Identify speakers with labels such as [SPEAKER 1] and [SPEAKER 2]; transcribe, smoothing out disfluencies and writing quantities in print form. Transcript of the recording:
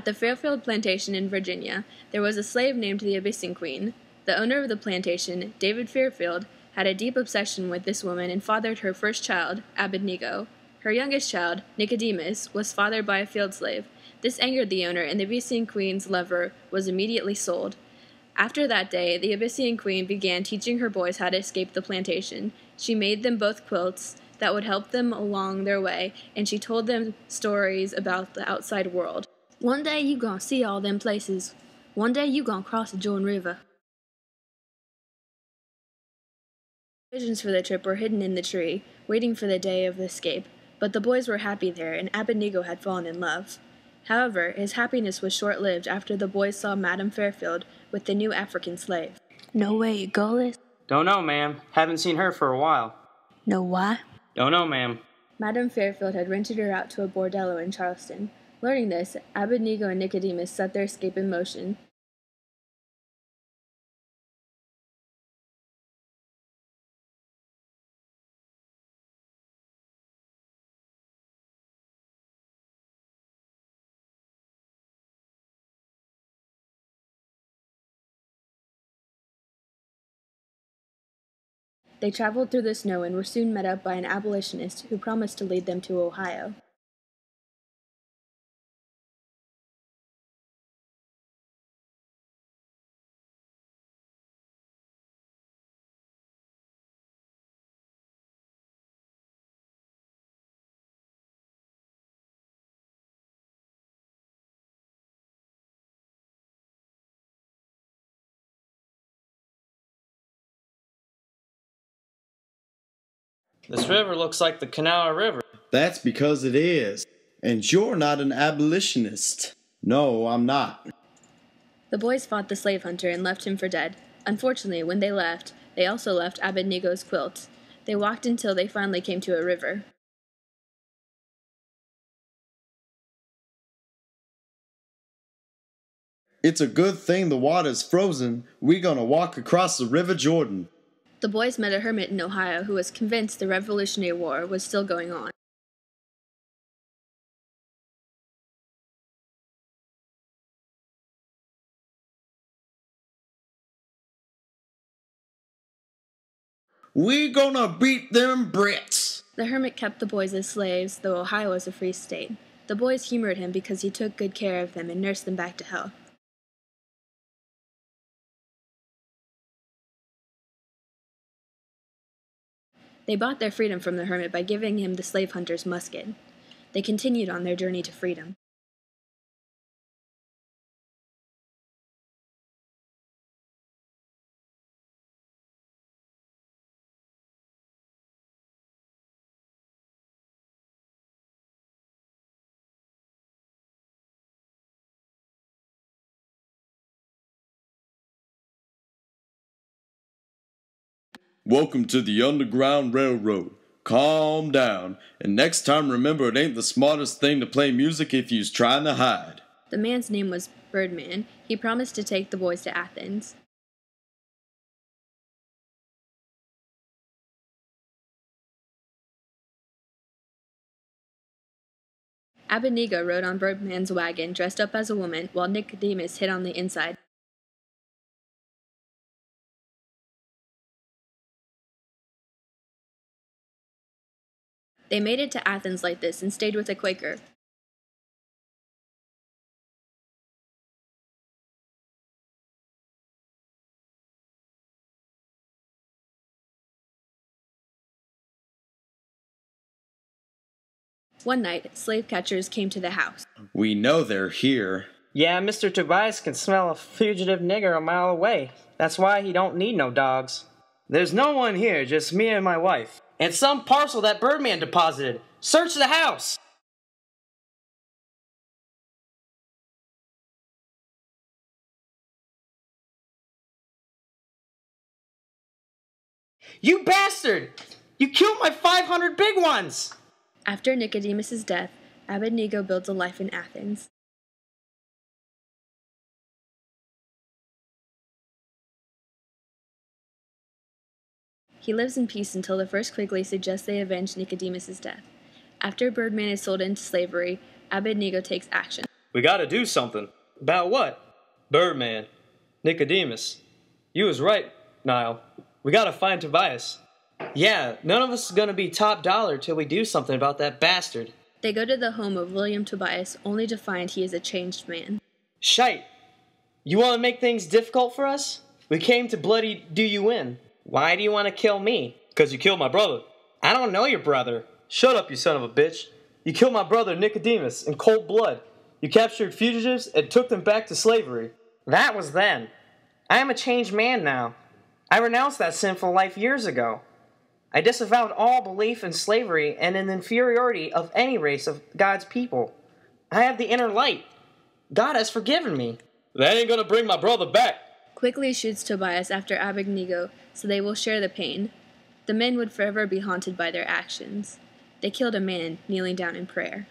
[SPEAKER 1] At the Fairfield plantation in Virginia, there was a slave named the Abyssine Queen. The owner of the plantation, David Fairfield, had a deep obsession with this woman and fathered her first child, Abednego. Her youngest child, Nicodemus, was fathered by a field slave. This angered the owner, and the Abyssine Queen's lover was immediately sold. After that day, the Abyssine Queen began teaching her boys how to escape the plantation. She made them both quilts that would help them along their way, and she told them stories about the outside world. One day you gonna see all them places. One day you gonna cross the Jordan River. Provisions for the trip were hidden in the tree, waiting for the day of escape, but the boys were happy there, and Abednego had fallen in love. However, his happiness was short-lived after the boys saw Madame Fairfield with the new African slave.
[SPEAKER 2] Know where your girl is?
[SPEAKER 3] Don't know, ma'am. Haven't seen her for a while.
[SPEAKER 2] Know why?
[SPEAKER 3] Don't know, ma'am.
[SPEAKER 1] Madame Fairfield had rented her out to a bordello in Charleston. Learning this, Abednego and Nicodemus set their escape in motion. They traveled through the snow and were soon met up by an abolitionist who promised to lead them to Ohio.
[SPEAKER 3] This river looks like the Kanawha River.
[SPEAKER 4] That's because it is. And you're not an abolitionist. No, I'm not.
[SPEAKER 1] The boys fought the slave hunter and left him for dead. Unfortunately, when they left, they also left Abednego's quilt. They walked until they finally came to a river.
[SPEAKER 4] It's a good thing the water's frozen. We're gonna walk across the River Jordan.
[SPEAKER 1] The boys met a hermit in Ohio who was convinced the Revolutionary War was still going on.
[SPEAKER 4] We're gonna beat them Brits.
[SPEAKER 1] The hermit kept the boys as slaves, though Ohio was a free state. The boys humored him because he took good care of them and nursed them back to health. They bought their freedom from the hermit by giving him the slave hunter's musket. They continued on their journey to freedom.
[SPEAKER 4] Welcome to the Underground Railroad. Calm down. And next time remember it ain't the smartest thing to play music if you's trying to hide.
[SPEAKER 1] The man's name was Birdman. He promised to take the boys to Athens. Abednego rode on Birdman's wagon dressed up as a woman, while Nicodemus hid on the inside. They made it to Athens like this and stayed with a Quaker. One night, slave catchers came to the house.
[SPEAKER 4] We know they're here.
[SPEAKER 3] Yeah, Mr. Tobias can smell a fugitive nigger a mile away. That's why he don't need no dogs. There's no one here, just me and my wife. And some parcel that Birdman deposited. Search the house! You bastard! You killed my 500 big ones!
[SPEAKER 1] After Nicodemus's death, Abednego built a life in Athens. He lives in peace until the first Quigley suggests they avenge Nicodemus's death. After Birdman is sold into slavery, Abednego takes action.
[SPEAKER 3] We gotta do something. About what? Birdman. Nicodemus. You was right, Niall. We gotta find Tobias. Yeah, none of us is gonna be top dollar till we do something about that bastard.
[SPEAKER 1] They go to the home of William Tobias, only to find he is a changed man.
[SPEAKER 3] Shite! You wanna make things difficult for us? We came to bloody do you in. Why do you wanna kill me? 'Cause you killed my brother. I don't know your brother. Shut up, you son of a bitch. You killed my brother Nicodemus in cold blood. You captured fugitives and took them back to slavery. That was then. I am a changed man now. I renounced that sinful life years ago. I disavowed all belief in slavery and in the inferiority of any race of God's people. I have the inner light. God has forgiven me. That ain't gonna bring my brother back.
[SPEAKER 1] Quickly shoots Tobias after Abednego, so they will share the pain. The men would forever be haunted by their actions. They killed a man kneeling down in prayer.